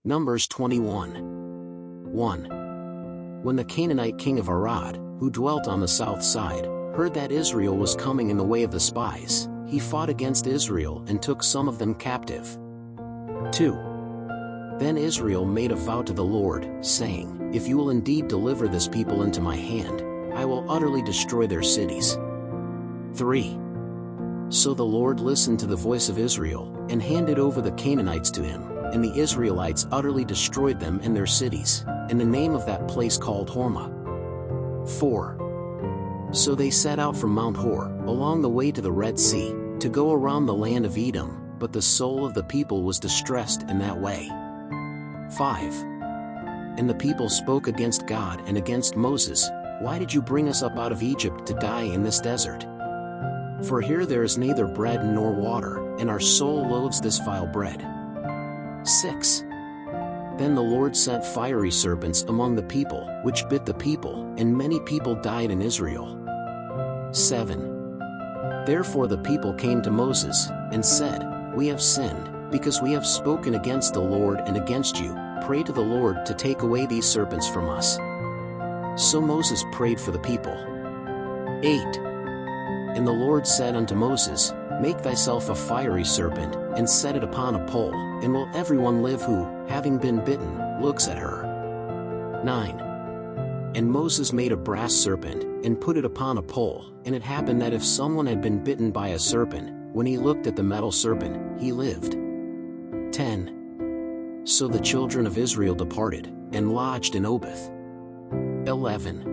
Numbers 21. 1. When the Canaanite king of Arad, who dwelt on the south side, heard that Israel was coming in the way of the spies, he fought against Israel and took some of them captive. 2. Then Israel made a vow to the Lord, saying, "If you will indeed deliver this people into my hand, I will utterly destroy their cities." 3. So the Lord listened to the voice of Israel, and handed over the Canaanites to him, and the Israelites utterly destroyed them and their cities, and the name of that place called Hormah. 4. So they set out from Mount Hor, along the way to the Red Sea, to go around the land of Edom, but the soul of the people was distressed in that way. 5. And the people spoke against God and against Moses, "Why did you bring us up out of Egypt to die in this desert? For here there is neither bread nor water, and our soul loathes this vile bread." 6. Then the Lord sent fiery serpents among the people, which bit the people, and many people died in Israel. 7. Therefore the people came to Moses, and said, "We have sinned, because we have spoken against the Lord and against you. Pray to the Lord to take away these serpents from us." So Moses prayed for the people. 8. And the Lord said unto Moses, "Make thyself a fiery serpent, and set it upon a pole, and will everyone live who, having been bitten, looks at her." 9. And Moses made a brass serpent, and put it upon a pole, and it happened that if someone had been bitten by a serpent, when he looked at the metal serpent, he lived. 10. So the children of Israel departed, and lodged in Oboth. 11.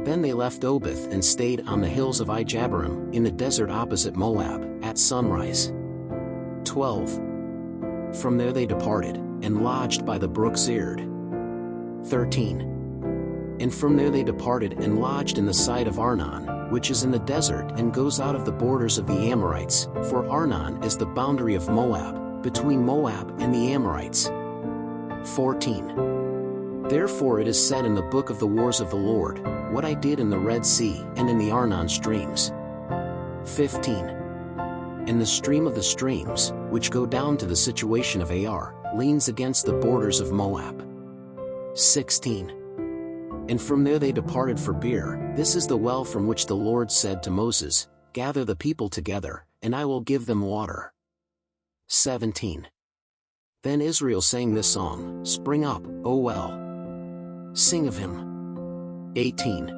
Then they left Oboth and stayed on the hills of Ijabarim, in the desert opposite Moab, at sunrise. 12. From there they departed, and lodged by the brook Zered. 13. And from there they departed and lodged in the side of Arnon, which is in the desert and goes out of the borders of the Amorites, for Arnon is the boundary of Moab, between Moab and the Amorites. 14. Therefore it is said in the book of the wars of the Lord, what I did in the Red Sea and in the Arnon streams. 15. And the stream of the streams, which go down to the situation of Ar, leans against the borders of Moab. 16. And from there they departed for Beer. This is the well from which the Lord said to Moses, "Gather the people together, and I will give them water." 17. Then Israel sang this song, "Spring up, O well. Sing of him." 18.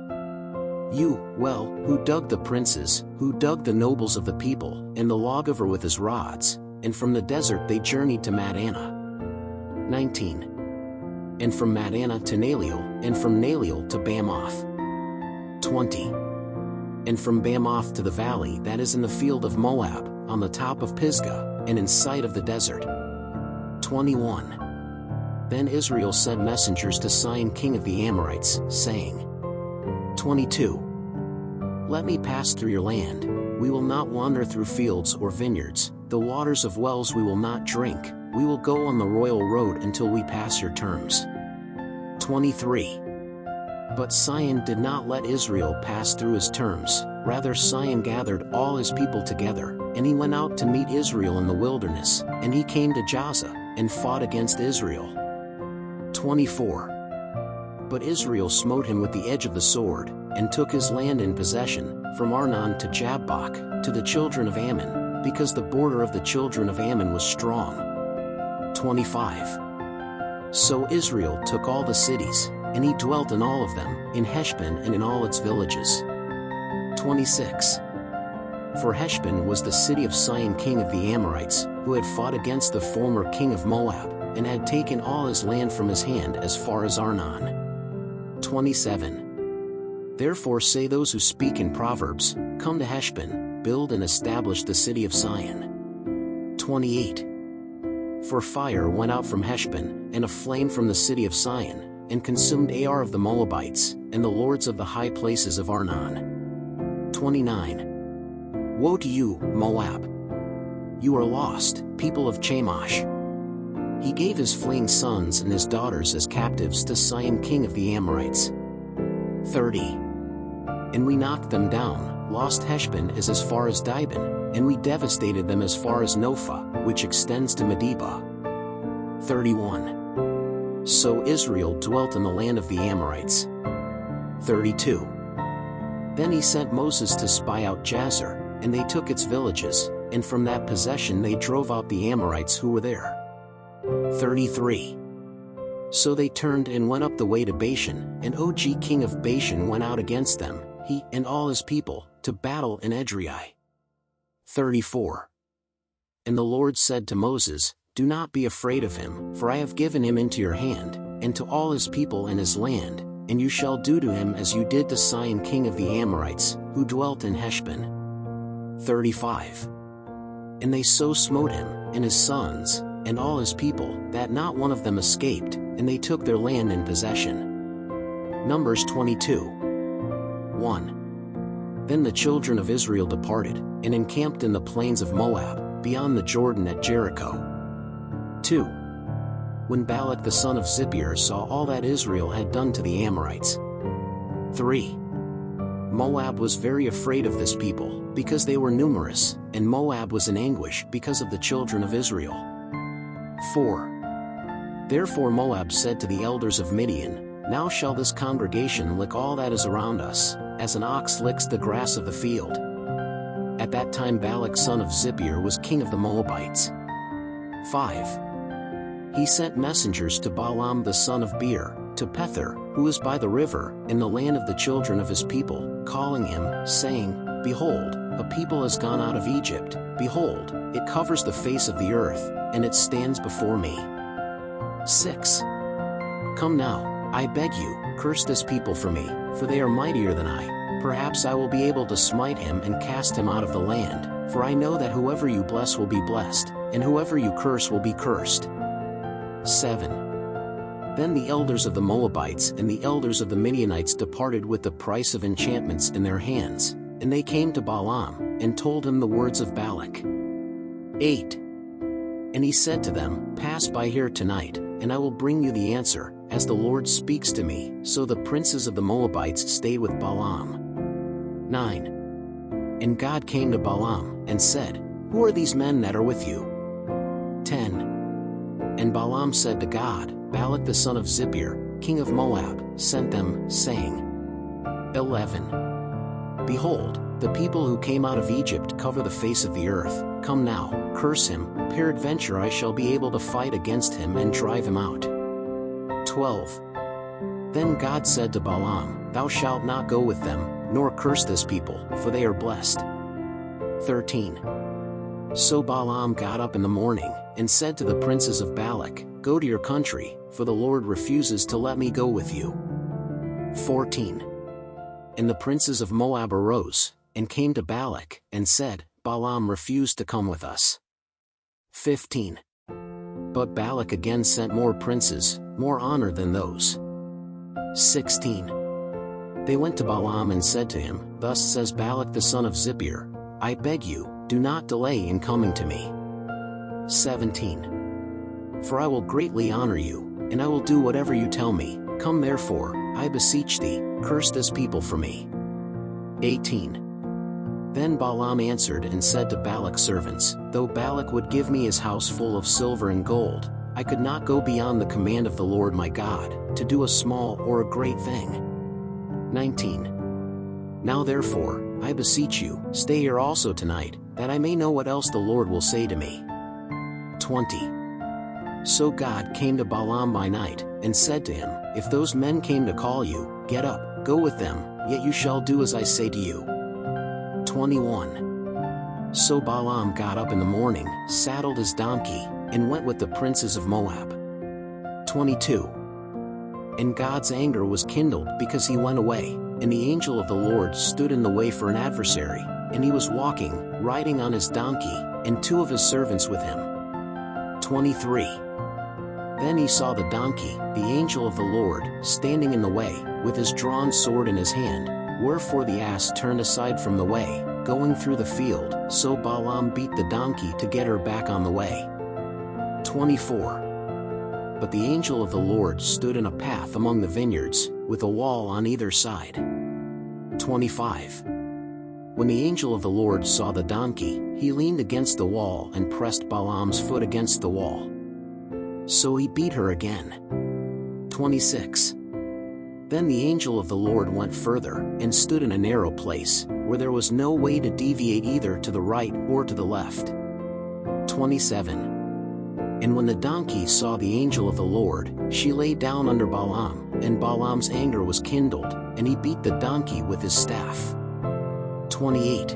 You, well, who dug the princes, who dug the nobles of the people, and the lawgiver with his rods, and from the desert they journeyed to Madana. 19. And from Madana to Naliel, and from Naliel to Bamoth. 20. And from Bamoth to the valley that is in the field of Moab, on the top of Pisgah, and in sight of the desert. 21. Then Israel sent messengers to Sihon king of the Amorites, saying, 22. Let me pass through your land, we will not wander through fields or vineyards, the waters of wells we will not drink, we will go on the royal road until we pass your terms. 23. But Sihon did not let Israel pass through his terms, rather Sihon gathered all his people together, and he went out to meet Israel in the wilderness, and he came to Jazza, and fought against Israel. 24. But Israel smote him with the edge of the sword, and took his land in possession, from Arnon to Jabbok, to the children of Ammon, because the border of the children of Ammon was strong. 25. So Israel took all the cities, and he dwelt in all of them, in Heshbon and in all its villages. 26. For Heshbon was the city of Sihon king of the Amorites, who had fought against the former king of Moab, and had taken all his land from his hand as far as Arnon. 27. Therefore say those who speak in Proverbs, Come to Heshbon, build and establish the city of Sihon. 28. For fire went out from Heshbon, and a flame from the city of Sihon, and consumed Ar of the Moabites, and the lords of the high places of Arnon. 29. Woe to you, Moab! You are lost, people of Chemosh. He gave his fleeing sons and his daughters as captives to Sihon king of the Amorites. 30. And we knocked them down, lost Heshbon as far as Dibon, and we devastated them as far as Nophah, which extends to Medeba. 31. So Israel dwelt in the land of the Amorites. 32. Then he sent Moses to spy out Jazer, and they took its villages, and from that possession they drove out the Amorites who were there. 33. So they turned and went up the way to Bashan, and Og king of Bashan went out against them, he and all his people, to battle in Edrei. 34. And the Lord said to Moses, Do not be afraid of him, for I have given him into your hand, and to all his people and his land, and you shall do to him as you did to Sihon king of the Amorites, who dwelt in Heshbon. 35. And they so smote him, and his sons, and all his people, that not one of them escaped, and they took their land in possession. Numbers 22. 1. Then the children of Israel departed, and encamped in the plains of Moab, beyond the Jordan at Jericho. 2. When Balak the son of Zippor saw all that Israel had done to the Amorites. 3. Moab was very afraid of this people, because they were numerous, and Moab was in anguish because of the children of Israel. 4. Therefore Moab said to the elders of Midian, Now shall this congregation lick all that is around us, as an ox licks the grass of the field. At that time Balak son of Zippor was king of the Moabites. 5. He sent messengers to Balaam the son of Beor, to Pethor, who is by the river, in the land of the children of his people, calling him, saying, Behold, a people has gone out of Egypt, behold, it covers the face of the earth, and it stands before me. 6. Come now, I beg you, curse this people for me, for they are mightier than I. Perhaps I will be able to smite him and cast him out of the land, for I know that whoever you bless will be blessed, and whoever you curse will be cursed. 7. Then the elders of the Moabites and the elders of the Midianites departed with the price of enchantments in their hands, and they came to Balaam, and told him the words of Balak. 8. And he said to them, Pass by here tonight, and I will bring you the answer, as the Lord speaks to me. So the princes of the Moabites stayed with Balaam. 9. And God came to Balaam, and said, Who are these men that are with you? 10. And Balaam said to God, Balak the son of Zippor, king of Moab, sent them, saying, 11. Behold, the people who came out of Egypt cover the face of the earth. Come now, curse him, peradventure I shall be able to fight against him and drive him out. 12. Then God said to Balaam, Thou shalt not go with them, nor curse this people, for they are blessed. 13. So Balaam got up in the morning, and said to the princes of Balak, Go to your country, for the Lord refuses to let me go with you. 14. And the princes of Moab arose, and came to Balak, and said, Balaam refused to come with us. 15. But Balak again sent more princes, more honor than those. 16. They went to Balaam and said to him, Thus says Balak the son of Zippor, I beg you, do not delay in coming to me. 17. For I will greatly honor you, and I will do whatever you tell me. Come therefore, I beseech thee, curse this people for me. 18. Then Balaam answered and said to Balak's servants, Though Balak would give me his house full of silver and gold, I could not go beyond the command of the Lord my God, to do a small or a great thing. 19. Now therefore, I beseech you, stay here also tonight, that I may know what else the Lord will say to me. 20. So God came to Balaam by night, and said to him, If those men came to call you, get up, go with them, yet you shall do as I say to you. 21. So Balaam got up in the morning, saddled his donkey, and went with the princes of Moab. 22. And God's anger was kindled because he went away, and the angel of the Lord stood in the way for an adversary, and he was walking, riding on his donkey, and two of his servants with him. 23. Then he saw the donkey, the angel of the Lord, standing in the way, with his drawn sword in his hand, wherefore the ass turned aside from the way, going through the field, so Balaam beat the donkey to get her back on the way. 24. But the angel of the Lord stood in a path among the vineyards, with a wall on either side. 25. When the angel of the Lord saw the donkey, he leaned against the wall and pressed Balaam's foot against the wall. So he beat her again. 26. Then the angel of the Lord went further, and stood in a narrow place, where there was no way to deviate either to the right or to the left. 27. And when the donkey saw the angel of the Lord, she lay down under Balaam, and Balaam's anger was kindled, and he beat the donkey with his staff. 28.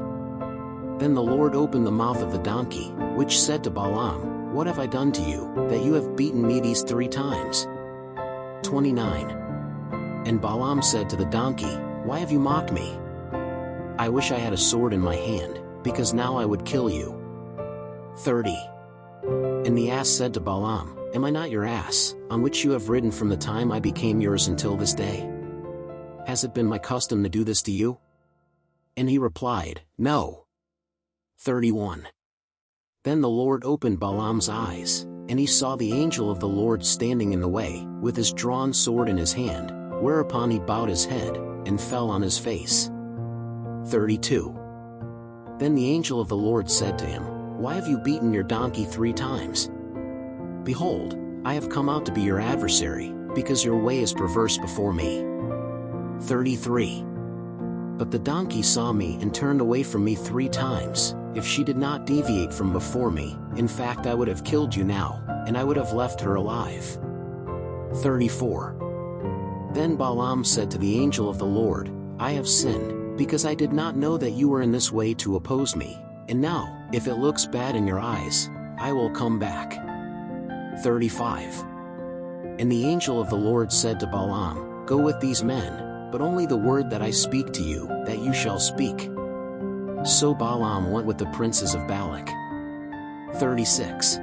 Then the Lord opened the mouth of the donkey, which said to Balaam, What have I done to you, that you have beaten me these 3 times? 29. And Balaam said to the donkey, Why have you mocked me? I wish I had a sword in my hand, because now I would kill you. 30. And the ass said to Balaam, Am I not your ass, on which you have ridden from the time I became yours until this day? Has it been my custom to do this to you? And he replied, No. 31. Then the Lord opened Balaam's eyes, and he saw the angel of the Lord standing in the way, with his drawn sword in his hand, whereupon he bowed his head, and fell on his face. 32. Then the angel of the Lord said to him, Why have you beaten your donkey 3 times? Behold, I have come out to be your adversary, because your way is perverse before me. 33. But the donkey saw me and turned away from me 3 times. If she did not deviate from before me, in fact I would have killed you now, and I would have left her alive. 34. Then Balaam said to the angel of the Lord, I have sinned, because I did not know that you were in this way to oppose me, and now, if it looks bad in your eyes, I will come back. 35. And the angel of the Lord said to Balaam, Go with these men, but only the word that I speak to you, that you shall speak. So Balaam went with the princes of Balak. 36.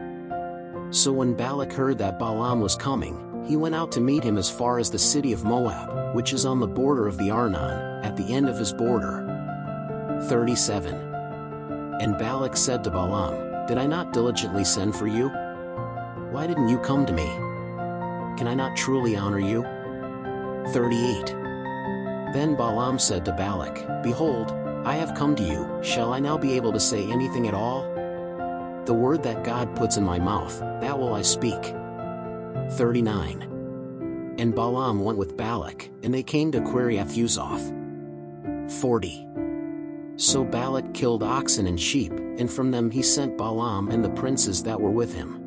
So when Balak heard that Balaam was coming, he went out to meet him as far as the city of Moab, which is on the border of the Arnon, at the end of his border. 37. And Balak said to Balaam, Did I not diligently send for you? Why didn't you come to me? Can I not truly honor you? 38. Then Balaam said to Balak, Behold, I have come to you, shall I now be able to say anything at all? The word that God puts in my mouth, that will I speak. 39. And Balaam went with Balak, and they came to Kiriath-Huzoth. 40. So Balak killed oxen and sheep, and from them he sent Balaam and the princes that were with him.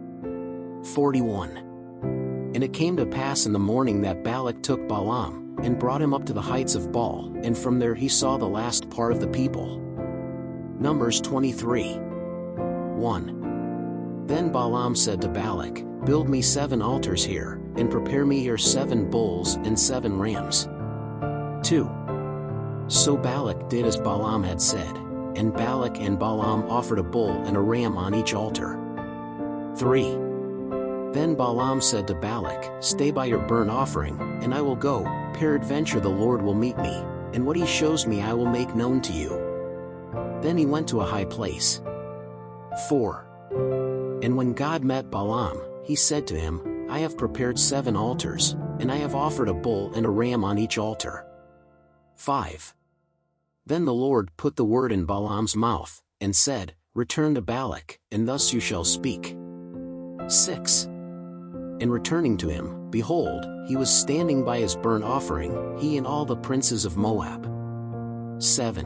41. And it came to pass in the morning that Balak took Balaam, and brought him up to the heights of Baal, and from there he saw the last part of the people. Numbers 23. 1. Then Balaam said to Balak, Build me 7 altars here, and prepare me here 7 bulls and 7 rams. 2. So Balak did as Balaam had said, and Balak and Balaam offered a bull and a ram on each altar. 3. Then Balaam said to Balak, Stay by your burnt offering, and I will go, peradventure the Lord will meet me, and what he shows me I will make known to you. Then he went to a high place. 4. And when God met Balaam, he said to him, I have prepared 7 altars, and I have offered a bull and a ram on each altar. 5. Then the Lord put the word in Balaam's mouth, and said, Return to Balak, and thus you shall speak. 6. And returning to him, behold, he was standing by his burnt offering, he and all the princes of Moab. 7.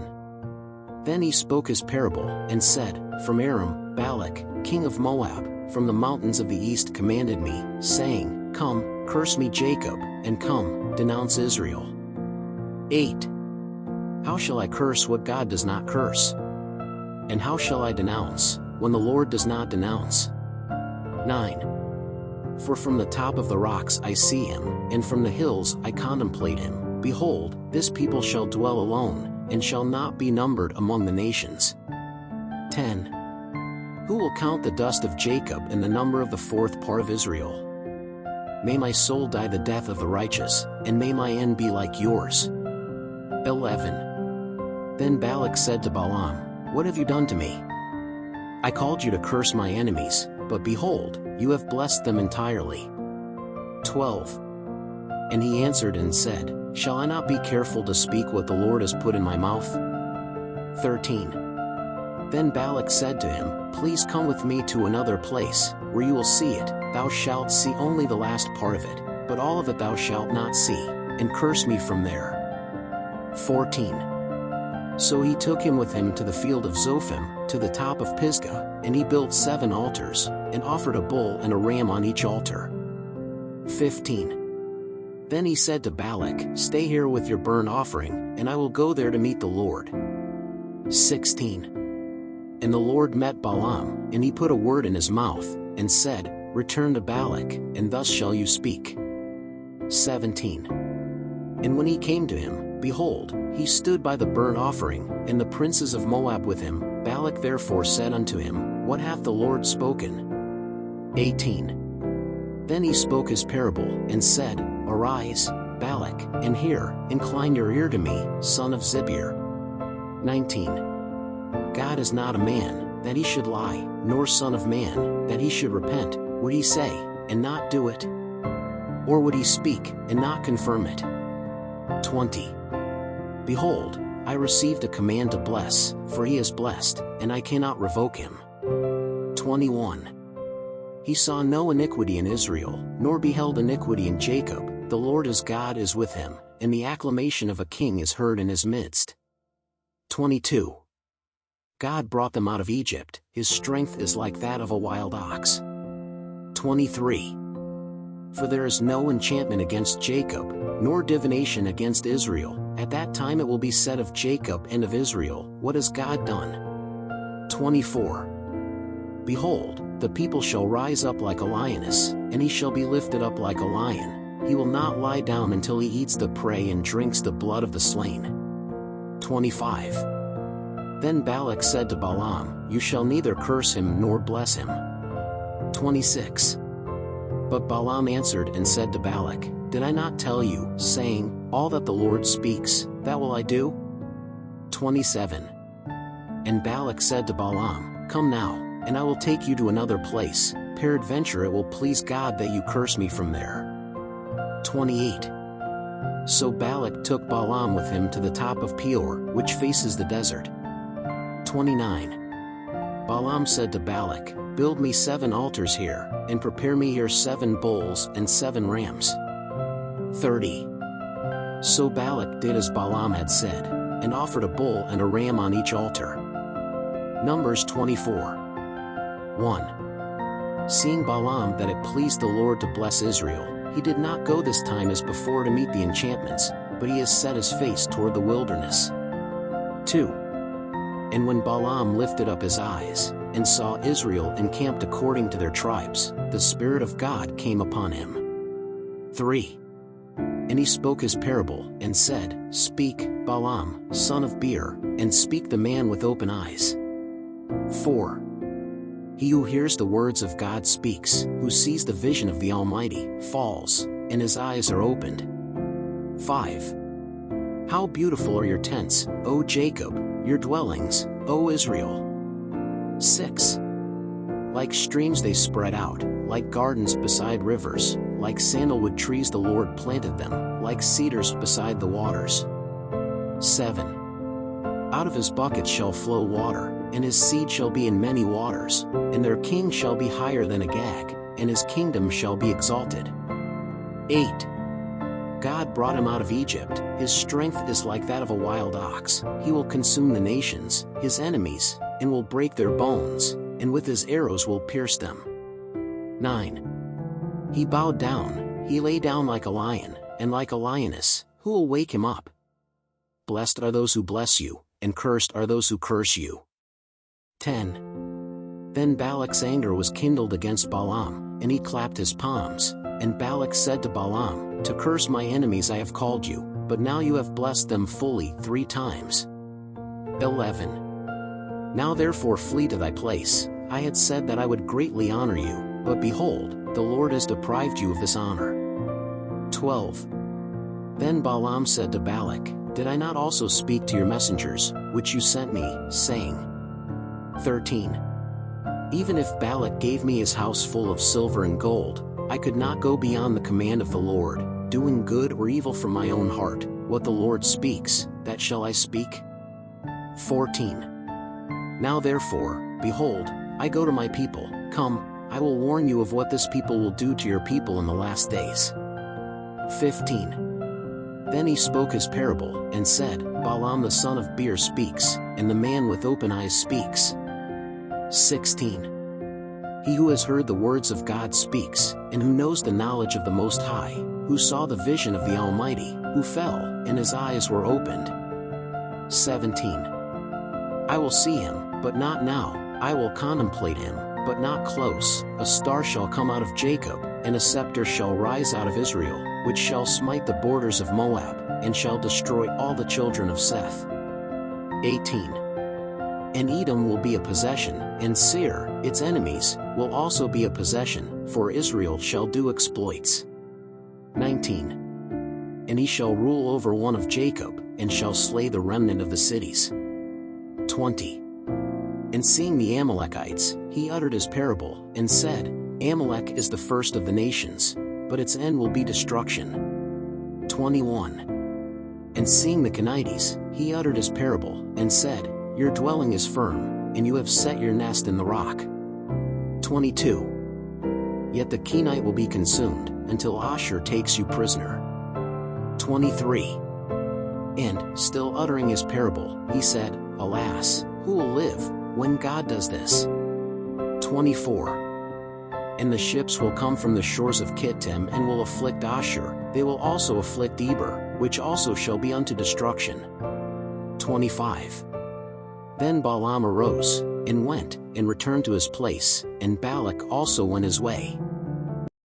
Then he spoke his parable, and said, From Aram, Balak, king of Moab, from the mountains of the east commanded me, saying, Come, curse me Jacob, and come, denounce Israel. 8. How shall I curse what God does not curse? And how shall I denounce, when the Lord does not denounce? 9. For from the top of the rocks I see him, and from the hills I contemplate him. Behold, this people shall dwell alone, and shall not be numbered among the nations. 10. Who will count the dust of Jacob and the number of the 4th part of Israel? May my soul die the death of the righteous, and may my end be like yours. 11. Then Balak said to Balaam, What have you done to me? I called you to curse my enemies, but behold, you have blessed them entirely. 12. And he answered and said, Shall I not be careful to speak what the Lord has put in my mouth? 13. Then Balak said to him, Please come with me to another place, where you will see it, thou shalt see only the last part of it, but all of it thou shalt not see, and curse me from there. 14. So he took him with him to the field of Zophim, to the top of Pisgah, and he built 7 altars, and offered a bull and a ram on each altar. 15. Then he said to Balak, Stay here with your burnt offering, and I will go there to meet the Lord. 16. And the Lord met Balaam, and he put a word in his mouth, and said, Return to Balak, and thus shall you speak. 17. And when he came to him, behold, he stood by the burnt offering, and the princes of Moab with him. Balak therefore said unto him, What hath the Lord spoken? 18. Then he spoke his parable, and said, Arise, Balak, and hear, incline your ear to me, son of Zibear. 19. God is not a man, that he should lie, nor son of man, that he should repent. Would he say, and not do it? Or would he speak, and not confirm it? 20. Behold, I received a command to bless, for he is blessed, and I cannot revoke him. 21. He saw no iniquity in Israel, nor beheld iniquity in Jacob. The Lord his God is with him, and the acclamation of a king is heard in his midst. 22. God brought them out of Egypt, his strength is like that of a wild ox. 23. For there is no enchantment against Jacob, nor divination against Israel. At that time it will be said of Jacob and of Israel, What has God done? 24. Behold, the people shall rise up like a lioness, and he shall be lifted up like a lion. He will not lie down until he eats the prey and drinks the blood of the slain. 25. Then Balak said to Balaam, You shall neither curse him nor bless him. 26. But Balaam answered and said to Balak, Did I not tell you, saying, All that the Lord speaks, that will I do? 27. And Balak said to Balaam, Come now, and I will take you to another place, peradventure it will please God that you curse me from there. 28. So Balak took Balaam with him to the top of Peor, which faces the desert. 29. Balaam said to Balak, Build me 7 altars here, and prepare me here 7 bulls and 7 rams. 30. So Balak did as Balaam had said, and offered a bull and a ram on each altar. Numbers 24. 1. Seeing Balaam that it pleased the Lord to bless Israel, he did not go this time as before to meet the enchantments, but he has set his face toward the wilderness. 2. And when Balaam lifted up his eyes, and saw Israel encamped according to their tribes, the Spirit of God came upon him. 3. And he spoke his parable, and said, Speak, Balaam, son of Beor, and speak the man with open eyes. 4. He who hears the words of God speaks, who sees the vision of the Almighty, falls, and his eyes are opened. 5. How beautiful are your tents, O Jacob, your dwellings, O Israel. 6. Like streams they spread out, like gardens beside rivers, like sandalwood trees the Lord planted them, like cedars beside the waters. 7. Out of his bucket shall flow water, and his seed shall be in many waters, and their king shall be higher than Agag, and his kingdom shall be exalted. 8. God brought him out of Egypt, his strength is like that of a wild ox, he will consume the nations, his enemies, and will break their bones, and with his arrows will pierce them. 9. He bowed down, he lay down like a lion, and like a lioness, who will wake him up? Blessed are those who bless you, and cursed are those who curse you. 10. Then Balak's anger was kindled against Balaam, and he clapped his palms, and Balak said to Balaam, To curse my enemies I have called you, but now you have blessed them fully 3 times. 11. Now therefore flee to thy place, I had said that I would greatly honor you, but behold, the Lord has deprived you of this honor. 12. Then Balaam said to Balak, Did I not also speak to your messengers, which you sent me, saying? 13. Even if Balak gave me his house full of silver and gold, I could not go beyond the command of the Lord, doing good or evil from my own heart. What the Lord speaks, that shall I speak? 14. Now therefore, behold, I go to my people, come, I will warn you of what this people will do to your people in the last days. 15. Then he spoke his parable, and said, Balaam the son of Beor speaks, and the man with open eyes speaks. 16. He who has heard the words of God speaks, and who knows the knowledge of the Most High, who saw the vision of the Almighty, who fell, and his eyes were opened. 17. I will see him, but not now, I will contemplate him, but not close. A star shall come out of Jacob, and a scepter shall rise out of Israel, which shall smite the borders of Moab, and shall destroy all the children of Seth. 18. And Edom will be a possession, and Seir, its enemies, will also be a possession, for Israel shall do exploits. 19. And he shall rule over one of Jacob, and shall slay the remnant of the cities. 20. And seeing the Amalekites, he uttered his parable, and said, Amalek is the first of the nations, but its end will be destruction. 21. And seeing the Canaanites, he uttered his parable, and said, Your dwelling is firm, and you have set your nest in the rock. 22. Yet the Kenite will be consumed, until Ashur takes you prisoner. 23. And, still uttering his parable, he said, Alas, who will live, when God does this? 24. And the ships will come from the shores of Kittim and will afflict Ashur, they will also afflict Eber, which also shall be unto destruction. 25. Then Balaam arose, and went, and returned to his place, and Balak also went his way.